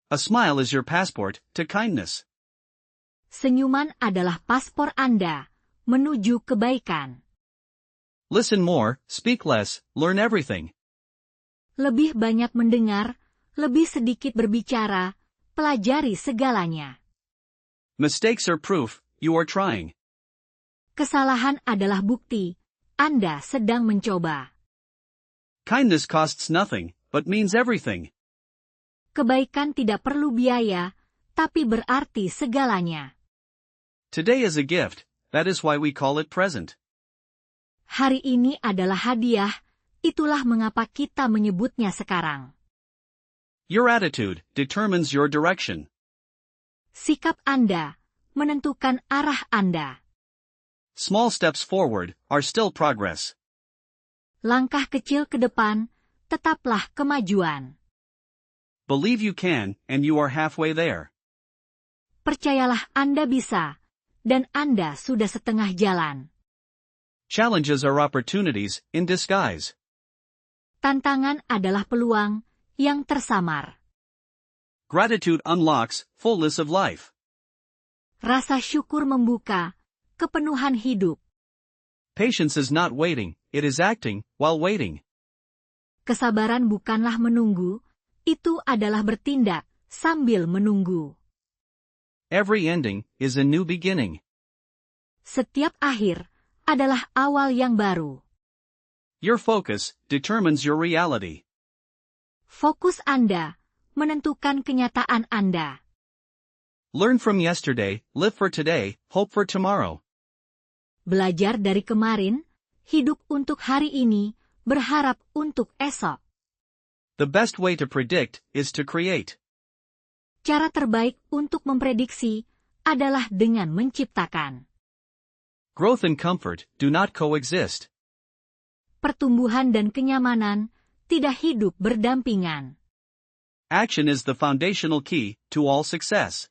A smile is your passport to kindness. Senyuman adalah paspor Anda menuju kebaikan. Listen more, speak less, learn everything. Lebih banyak mendengar, lebih sedikit berbicara, pelajari segalanya. Mistakes are proof you are trying. Kesalahan adalah bukti Anda sedang mencoba. Kindness costs nothing, but means everything. Kebaikan tidak perlu biaya, tapi berarti segalanya. Today is a gift, that is why we call it present. Hari ini adalah hadiah, itulah mengapa kita menyebutnya sekarang. Your attitude determines your direction. Sikap Anda menentukan arah Anda. Small steps forward are still progress. Langkah kecil ke depan, tetaplah kemajuan. Believe you can, and you are halfway there. Percayalah Anda bisa, dan Anda sudah setengah jalan. Challenges are opportunities in disguise. Tantangan adalah peluang yang tersamar. Gratitude unlocks fullness of life. Rasa syukur membuka kepenuhan hidup. Patience is not waiting, it is acting while waiting. Kesabaran bukanlah menunggu, itu adalah bertindak sambil menunggu. Every ending is a new beginning. Setiap akhir adalah awal yang baru. Your focus determines your reality. Fokus Anda menentukan kenyataan Anda. Learn from yesterday, live for today, hope for tomorrow. Belajar dari kemarin, hidup untuk hari ini, berharap untuk esok. The best way to predict is to create. Cara terbaik untuk memprediksi adalah dengan menciptakan. Growth and comfort do not coexist. Pertumbuhan dan kenyamanan tidak hidup berdampingan. Action is the foundational key to all success.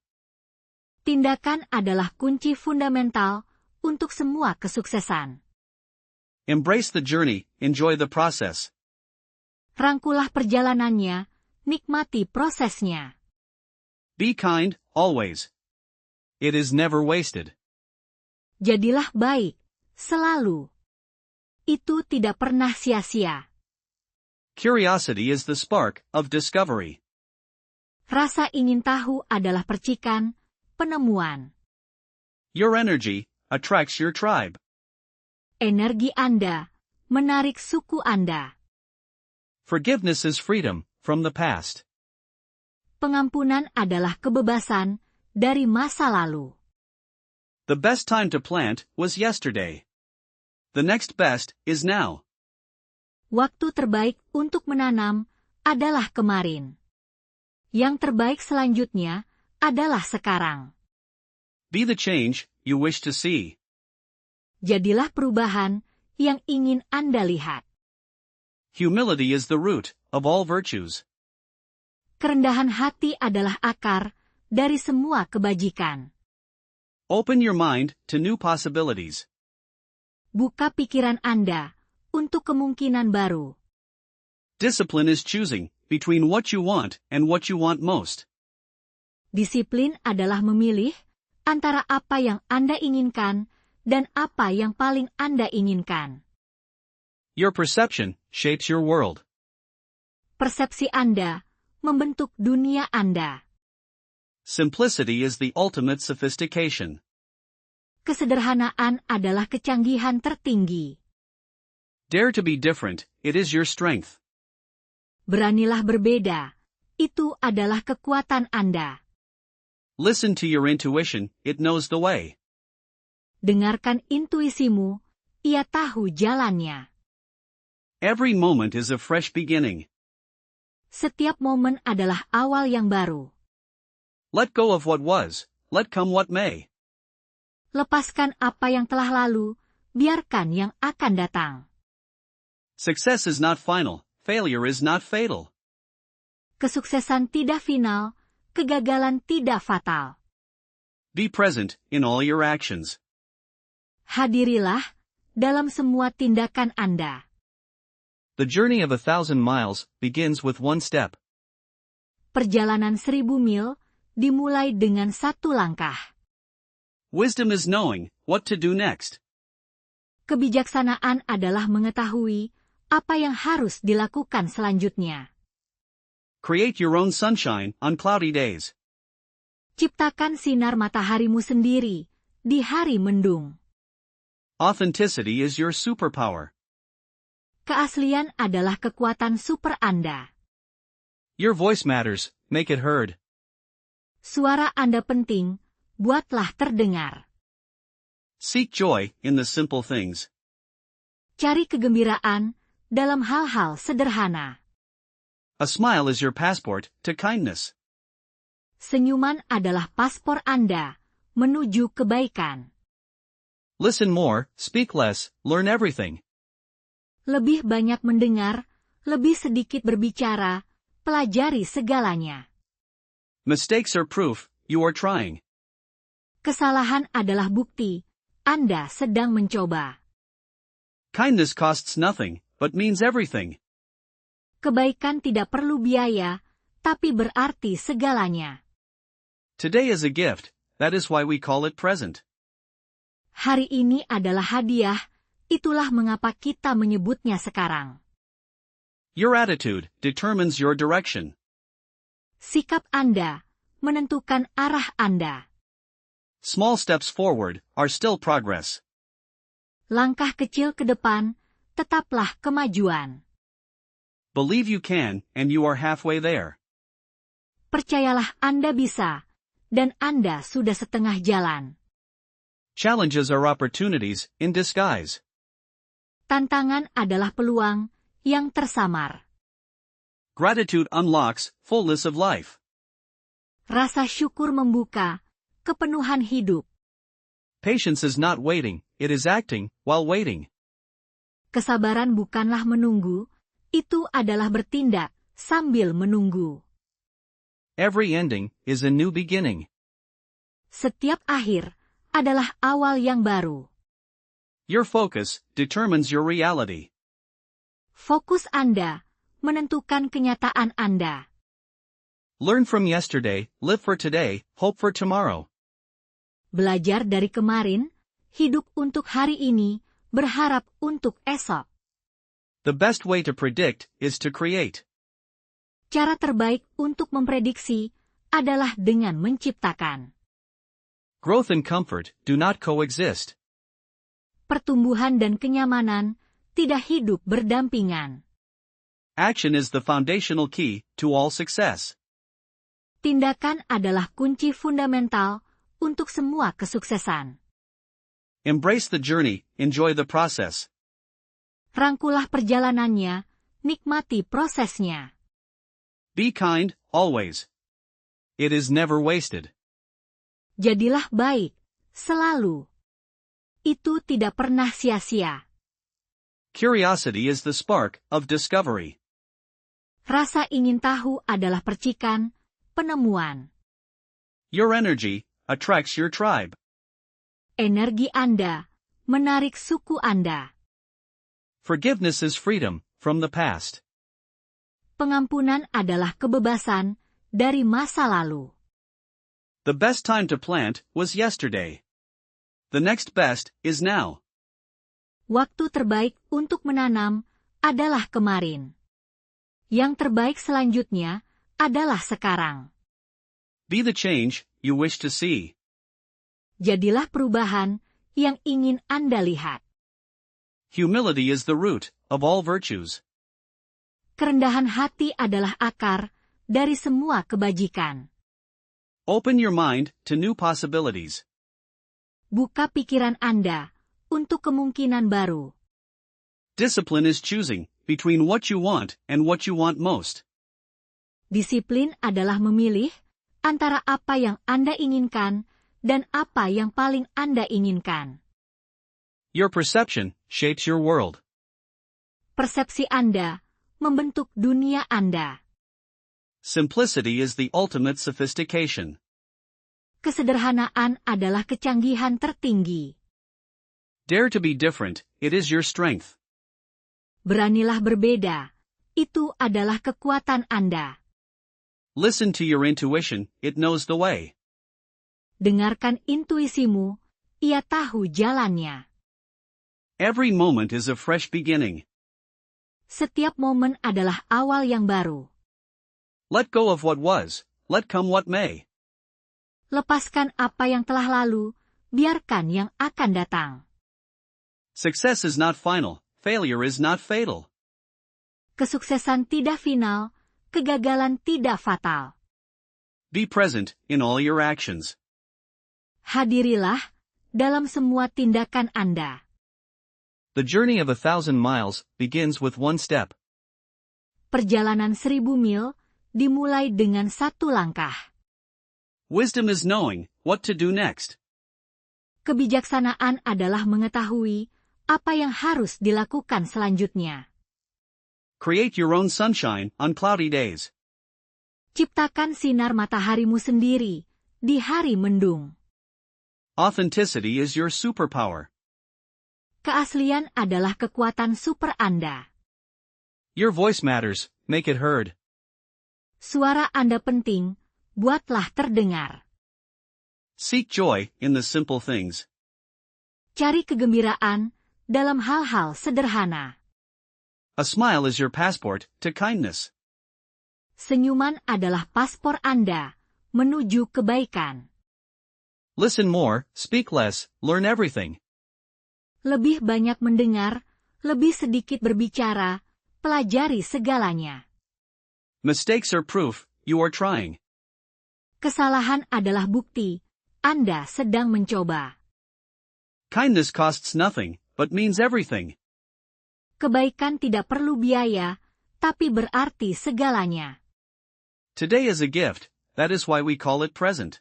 Tindakan adalah kunci fundamental untuk semua kesuksesan. Embrace the journey, enjoy the process. Rangkulah perjalanannya, nikmati prosesnya. Be kind, always. It is never wasted. Jadilah baik, selalu. Itu tidak pernah sia-sia. Curiosity is the spark of discovery. Rasa ingin tahu adalah percikan penemuan. Your energy attracts your tribe. Energi Anda menarik suku Anda. Forgiveness is freedom from the past. Pengampunan adalah kebebasan dari masa lalu. The best time to plant was yesterday. The next best is now. Waktu terbaik untuk menanam adalah kemarin. Yang terbaik selanjutnya adalah sekarang. Be the change you wish to see. Jadilah perubahan yang ingin Anda lihat. Humility is the root of all virtues. Kerendahan hati adalah akar dari semua kebajikan. Open your mind to new possibilities. Buka pikiran Anda untuk kemungkinan baru. Discipline is choosing between what you want and what you want most. Disiplin adalah memilih antara apa yang Anda inginkan dan apa yang paling Anda inginkan. Your perception shapes your world. Persepsi Anda membentuk dunia Anda. Simplicity is the ultimate sophistication. Kesederhanaan adalah kecanggihan tertinggi. Dare to be different, it is your strength. Beranilah berbeda, itu adalah kekuatan Anda. Listen to your intuition, it knows the way. Dengarkan intuisimu, ia tahu jalannya. Every moment is a fresh beginning. Setiap momen adalah awal yang baru. Let go of what was, let come what may. Lepaskan apa yang telah lalu, biarkan yang akan datang. Success is not final, failure is not fatal. Kesuksesan tidak final, kegagalan tidak fatal. Be present in all your actions. Hadirilah dalam semua tindakan Anda. The journey of 1,000 miles begins with one step. Perjalanan 1000 mil dimulai dengan satu langkah. Wisdom is knowing what to do next. Kebijaksanaan adalah mengetahui apa yang harus dilakukan selanjutnya. Create your own sunshine on cloudy days. Ciptakan sinar mataharimu sendiri di hari mendung. Authenticity is your superpower. Keaslian adalah kekuatan super Anda. Your voice matters, make it heard. Suara Anda penting, buatlah terdengar. Seek joy in the simple things. Cari kegembiraan dalam hal-hal sederhana. A smile is your passport to kindness. Senyuman adalah paspor Anda menuju kebaikan. Listen more, speak less, learn everything. Lebih banyak mendengar, lebih sedikit berbicara, pelajari segalanya. Mistakes are proof you are trying. Kesalahan adalah bukti Anda sedang mencoba. Kindness costs nothing, but means everything. Kebaikan tidak perlu biaya, tapi berarti segalanya. Today is a gift, that is why we call it present. Hari ini adalah hadiah, itulah mengapa kita menyebutnya sekarang. Your attitude determines your direction. Sikap Anda menentukan arah Anda. Small steps forward are still progress. Langkah kecil ke depan, tetaplah kemajuan. Believe you can, and you are halfway there. Percayalah Anda bisa, dan Anda sudah setengah jalan. Challenges are opportunities in disguise. Tantangan adalah peluang yang tersamar. Gratitude unlocks fullness of life. Rasa syukur membuka kepenuhan hidup. Patience is not waiting, it is acting while waiting. Kesabaran bukanlah menunggu, itu adalah bertindak sambil menunggu. Every ending is a new beginning. Setiap akhir adalah awal yang baru. Your focus determines your reality. Fokus Anda menentukan kenyataan Anda. Learn from yesterday, live for today, hope for tomorrow. Belajar dari kemarin, hidup untuk hari ini, berharap untuk esok. The best way to predict is to create. Cara terbaik untuk memprediksi adalah dengan menciptakan. Growth and comfort do not coexist. Pertumbuhan dan kenyamanan tidak hidup berdampingan. Action is the foundational key to all success. Tindakan adalah kunci fundamental untuk semua kesuksesan. Embrace the journey, enjoy the process. Rangkulah perjalanannya, nikmati prosesnya. Be kind, always. It is never wasted. Jadilah baik, selalu. Itu tidak pernah sia-sia. Curiosity is the spark of discovery. Rasa ingin tahu adalah percikan penemuan. Your energy attracts your tribe. Energi Anda menarik suku Anda. Forgiveness is freedom from the past. Pengampunan adalah kebebasan dari masa lalu. The best time to plant was yesterday. The next best is now. Waktu terbaik untuk menanam adalah kemarin. Yang terbaik selanjutnya adalah sekarang. Be the change you wish to see. Jadilah perubahan yang ingin Anda lihat. Humility is the root of all virtues. Kerendahan hati adalah akar dari semua kebajikan. Open your mind to new possibilities. Buka pikiran Anda untuk kemungkinan baru. Discipline is choosing between what you want and what you want most. Disiplin adalah memilih antara apa yang Anda inginkan dan apa yang paling Anda inginkan. Your perception shapes your world. Persepsi Anda membentuk dunia Anda. Simplicity is the ultimate sophistication. Kesederhanaan adalah kecanggihan tertinggi. Dare to be different, it is your strength. Beranilah berbeda, itu adalah kekuatan Anda. Listen to your intuition, it knows the way. Dengarkan intuisimu, ia tahu jalannya. Every moment is a fresh beginning. Setiap momen adalah awal yang baru. Let go of what was, let come what may. Lepaskan apa yang telah lalu, biarkan yang akan datang. Success is not final, failure is not fatal. Kesuksesan tidak final, kegagalan tidak fatal. Be present in all your actions. Hadirilah dalam semua tindakan Anda. The journey of 1,000 miles begins with one step. Perjalanan 1.000 mil dimulai dengan satu langkah. Wisdom is knowing what to do next. Kebijaksanaan adalah mengetahui apa yang harus dilakukan selanjutnya. Create your own sunshine on cloudy days. Ciptakan sinar mataharimu sendiri di hari mendung. Authenticity is your superpower. Keaslian adalah kekuatan super Anda. Your voice matters, make it heard. Suara Anda penting, buatlah terdengar. Seek joy in the simple things. Cari kegembiraan dalam hal-hal sederhana. A smile is your passport to kindness. Senyuman adalah paspor Anda menuju kebaikan. Listen more, speak less, learn everything. Lebih banyak mendengar, lebih sedikit berbicara, pelajari segalanya. Mistakes are proof, you are trying. Kesalahan adalah bukti, Anda sedang mencoba. Kindness costs nothing, but means everything. Kebaikan tidak perlu biaya, tapi berarti segalanya. Today is a gift, that is why we call it present.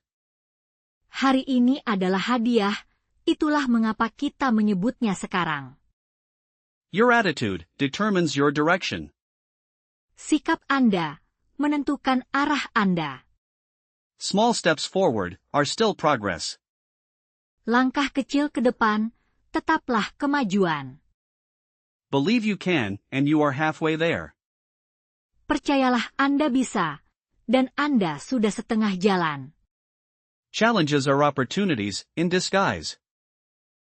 Hari ini adalah hadiah, itulah mengapa kita menyebutnya sekarang. Your attitude determines your direction. Sikap Anda menentukan arah Anda. Small steps forward are still progress. Langkah kecil ke depan, tetaplah kemajuan. Believe you can, and you are halfway there. Percayalah Anda bisa, dan Anda sudah setengah jalan. Challenges are opportunities in disguise.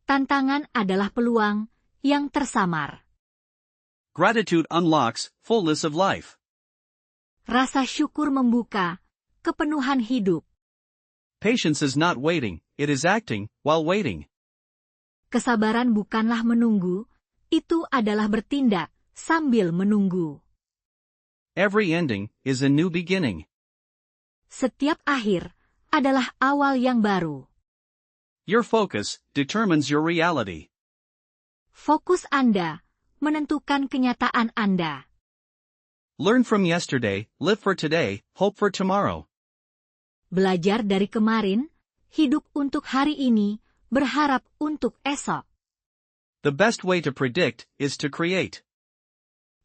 Tantangan adalah peluang yang tersamar. Gratitude unlocks fullness of life. Rasa syukur membuka kepenuhan hidup. Patience is not waiting, it is acting while waiting. Kesabaran bukanlah menunggu, itu adalah bertindak sambil menunggu. Every ending is a new beginning. Setiap akhir adalah awal yang baru. Your focus determines your reality. Fokus Anda menentukan kenyataan Anda. Learn from yesterday, live for today, hope for tomorrow. Belajar dari kemarin, hidup untuk hari ini, berharap untuk esok. The best way to predict is to create.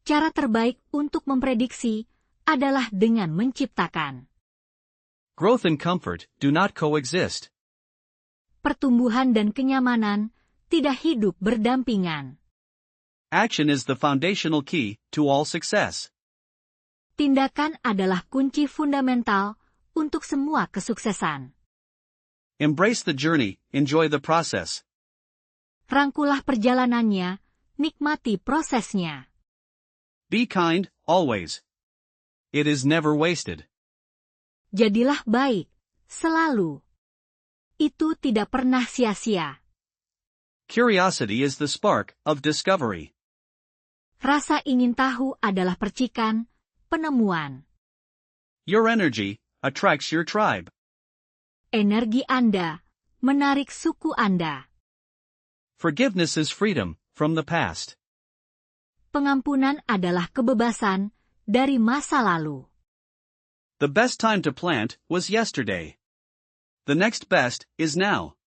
Cara terbaik untuk memprediksi adalah dengan menciptakan. Growth and comfort do not coexist. Pertumbuhan dan kenyamanan tidak hidup berdampingan. Action is the foundational key to all success. Tindakan adalah kunci fundamental untuk semua kesuksesan. Embrace the journey, enjoy the process. Rangkulah perjalanannya, nikmati prosesnya. Be kind, always. It is never wasted. Jadilah baik, selalu. Itu tidak pernah sia-sia. Curiosity is the spark of discovery. Rasa ingin tahu adalah percikan penemuan. Your energy attracts your tribe. Energi Anda menarik suku Anda. Forgiveness is freedom from the past. Pengampunan adalah kebebasan dari masa lalu. The best time to plant was yesterday. The next best is now.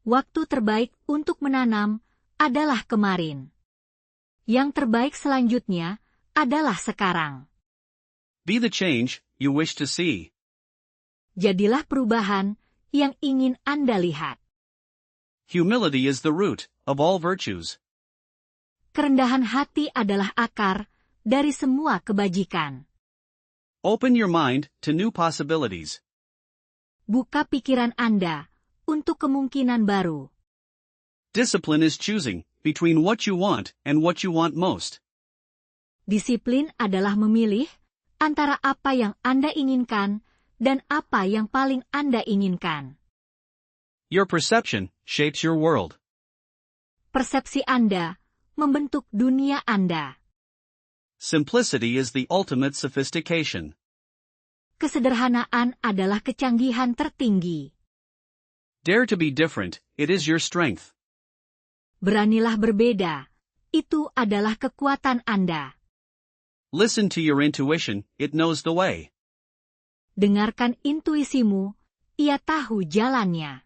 Waktu terbaik untuk menanam adalah kemarin. Yang terbaik selanjutnya adalah sekarang. Be the change you wish to see. Jadilah perubahan yang ingin Anda lihat. Humility is the root of all virtues. Kerendahan hati adalah akar dari semua kebajikan. Open your mind to new possibilities. Buka pikiran Anda untuk kemungkinan baru. Discipline is choosing between what you want and what you want most. Disiplin adalah memilih antara apa yang Anda inginkan dan apa yang paling Anda inginkan. Your perception shapes your world. Persepsi Anda membentuk dunia Anda. Simplicity is the ultimate sophistication. Kesederhanaan adalah kecanggihan tertinggi. Dare to be different, it is your strength. Beranilah berbeda, itu adalah kekuatan Anda. Listen to your intuition, it knows the way. Dengarkan intuisimu, ia tahu jalannya.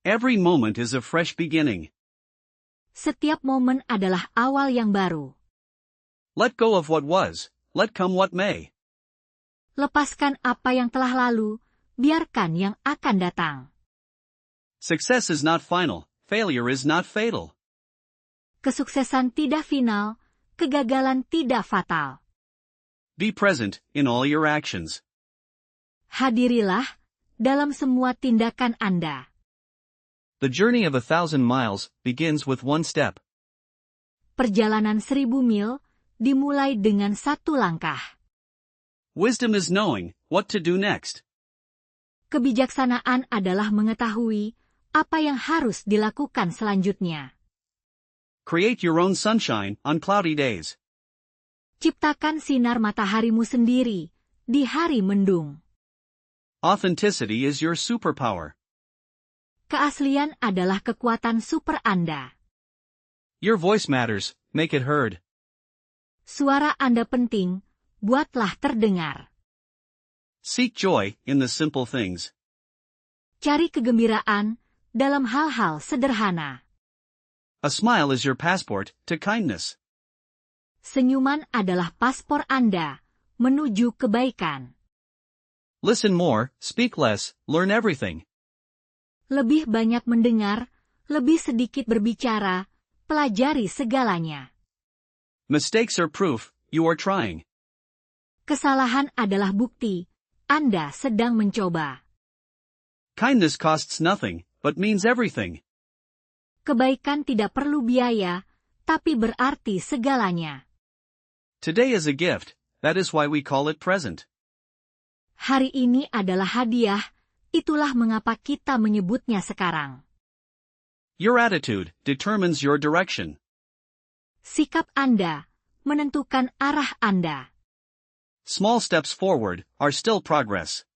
Every moment is a fresh beginning. Setiap momen adalah awal yang baru. Let go of what was, let come what may. Lepaskan apa yang telah lalu, biarkan yang akan datang. Success is not final, failure is not fatal. Kesuksesan tidak final, kegagalan tidak fatal. Be present in all your actions. Hadirilah dalam semua tindakan Anda. The journey of 1,000 miles begins with one step. Perjalanan 1.000 mil dimulai dengan satu langkah. Wisdom is knowing what to do next. Kebijaksanaan adalah mengetahui apa yang harus dilakukan selanjutnya. Create your own sunshine on cloudy days. Ciptakan sinar mataharimu sendiri di hari mendung. Authenticity is your superpower. Keaslian adalah kekuatan super Anda. Your voice matters, make it heard. Suara Anda penting, buatlah terdengar. Seek joy in the simple things. Cari kegembiraan dalam hal-hal sederhana. A smile is your passport to kindness. Senyuman adalah paspor Anda menuju kebaikan. Listen more, speak less, learn everything. Lebih banyak mendengar, lebih sedikit berbicara, pelajari segalanya. Mistakes are proof, you are trying. Kesalahan adalah bukti, Anda sedang mencoba. Kindness costs nothing, but means everything. Kebaikan tidak perlu biaya, tapi berarti segalanya. Today is a gift, that is why we call it present. Hari ini adalah hadiah, itulah mengapa kita menyebutnya sekarang. Your attitude determines your direction. Sikap Anda menentukan arah Anda. Small steps forward are still progress.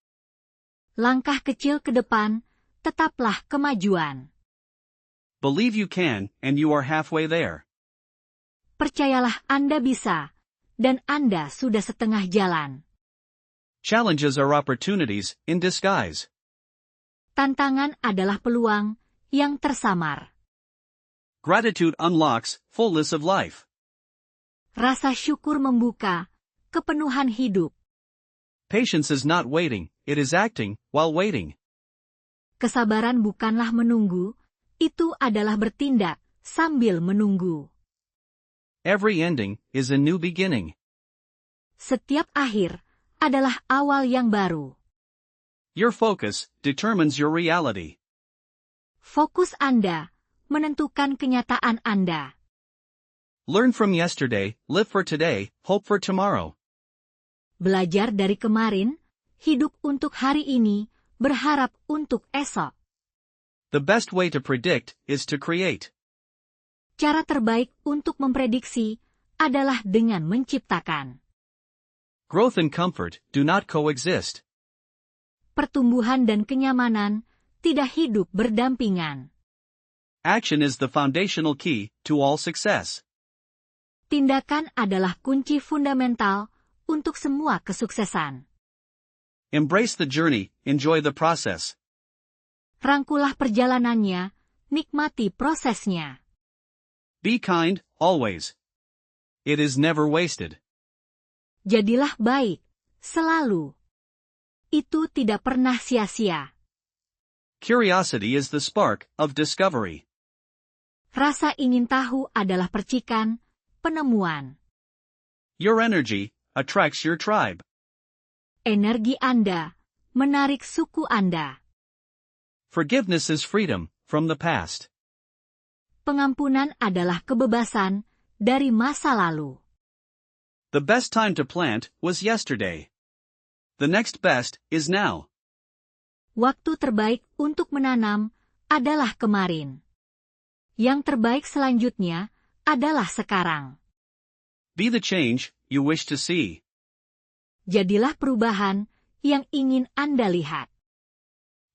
Langkah kecil ke depan, tetaplah kemajuan. Believe you can, and you are halfway there. Percayalah Anda bisa, dan Anda sudah setengah jalan. Challenges are opportunities in disguise. Tantangan adalah peluang yang tersamar. Gratitude unlocks fullness of life. Rasa syukur membuka kepenuhan hidup. Patience is not waiting, it is acting while waiting. Kesabaran bukanlah menunggu, itu adalah bertindak sambil menunggu. Every ending is a new beginning. Setiap akhir adalah awal yang baru. Your focus determines your reality. Fokus Anda menentukan kenyataan Anda. Learn from yesterday, live for today, hope for tomorrow. Belajar dari kemarin, hidup untuk hari ini, berharap untuk esok. The best way to predict is to create. Cara terbaik untuk memprediksi adalah dengan menciptakan. Growth and comfort do not coexist. Pertumbuhan dan kenyamanan tidak hidup berdampingan. Action is the foundational key to all success. Tindakan adalah kunci fundamental untuk semua kesuksesan. Embrace the journey, enjoy the process. Rangkulah perjalanannya, nikmati prosesnya. Be kind, always. It is never wasted. Jadilah baik, selalu. Itu tidak pernah sia-sia. Curiosity is the spark of discovery. Rasa ingin tahu adalah percikan penemuan. Your energy attracts your tribe. energi Anda, menarik suku Anda. Forgiveness is freedom from the past. Pengampunan adalah kebebasan dari masa lalu. The best time to plant was yesterday. The next best is now. Waktu terbaik untuk menanam adalah kemarin. Yang terbaik selanjutnya adalah sekarang. Be the change you wish to see. Jadilah perubahan yang ingin Anda lihat.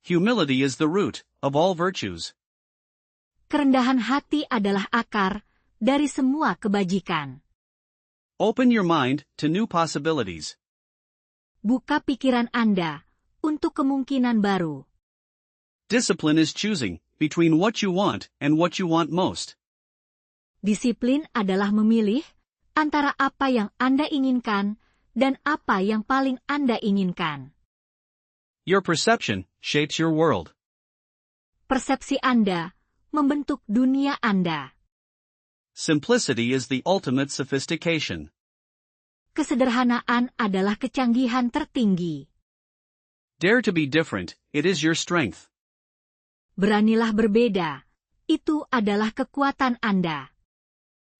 Humility is the root of all virtues. Kerendahan hati adalah akar dari semua kebajikan. Open your mind to new possibilities. Buka pikiran Anda untuk kemungkinan baru. Discipline is choosing between what you want and what you want most. Disiplin adalah memilih antara apa yang Anda inginkan dan apa yang paling Anda inginkan. Your perception shapes your world. Persepsi Anda membentuk dunia Anda. Simplicity is the ultimate sophistication. Kesederhanaan adalah kecanggihan tertinggi. Dare to be different, it is your strength. Beranilah berbeda, itu adalah kekuatan Anda.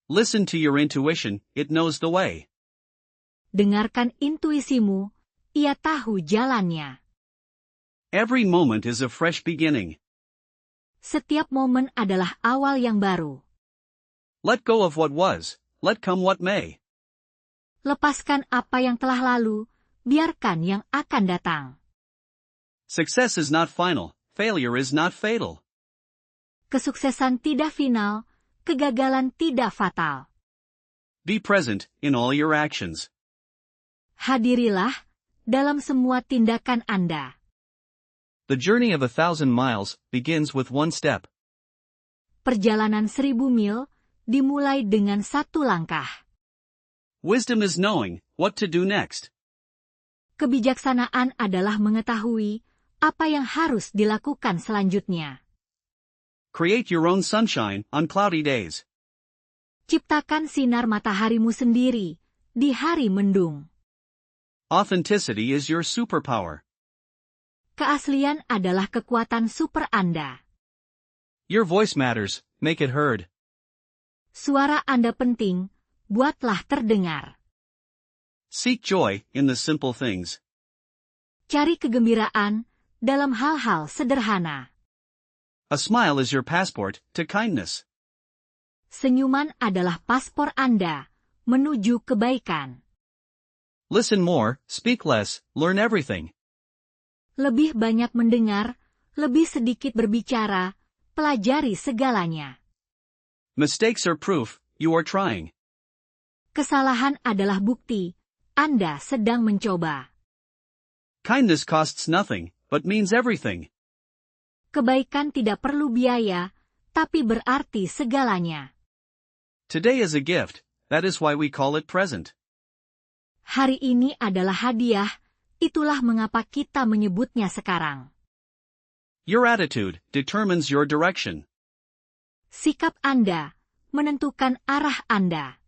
Listen to your intuition, it knows the way. Dengarkan intuisimu, ia tahu jalannya. Every moment is a fresh beginning. Setiap momen adalah awal yang baru. Let go of what was, let come what may. Lepaskan apa yang telah lalu, biarkan yang akan datang. Success is not final, failure is not fatal. Kesuksesan tidak final, kegagalan tidak fatal. Be present in all your actions. Hadirilah dalam semua tindakan Anda. The journey of 1,000 miles begins with one step. Perjalanan 1.000 mil dimulai dengan satu langkah. Wisdom is knowing what to do next. Kebijaksanaan adalah mengetahui apa yang harus dilakukan selanjutnya. Create your own sunshine on cloudy days. Ciptakan sinar mataharimu sendiri di hari mendung. Authenticity is your superpower. Keaslian adalah kekuatan super Anda. Your voice matters, make it heard. Suara Anda penting, buatlah terdengar. Seek joy in the simple things. Cari kegembiraan dalam hal-hal sederhana. A smile is your passport to kindness. Senyuman adalah paspor Anda menuju kebaikan. Listen more, speak less, learn everything. Lebih banyak mendengar, lebih sedikit berbicara, pelajari segalanya. Mistakes are proof you are trying. Kesalahan adalah bukti Anda sedang mencoba. Kindness costs nothing, but means everything. Kebaikan tidak perlu biaya, tapi berarti segalanya. Today is a gift, that is why we call it present. Hari ini adalah hadiah, itulah mengapa kita menyebutnya sekarang. Your attitude determines your direction. Sikap Anda menentukan arah Anda.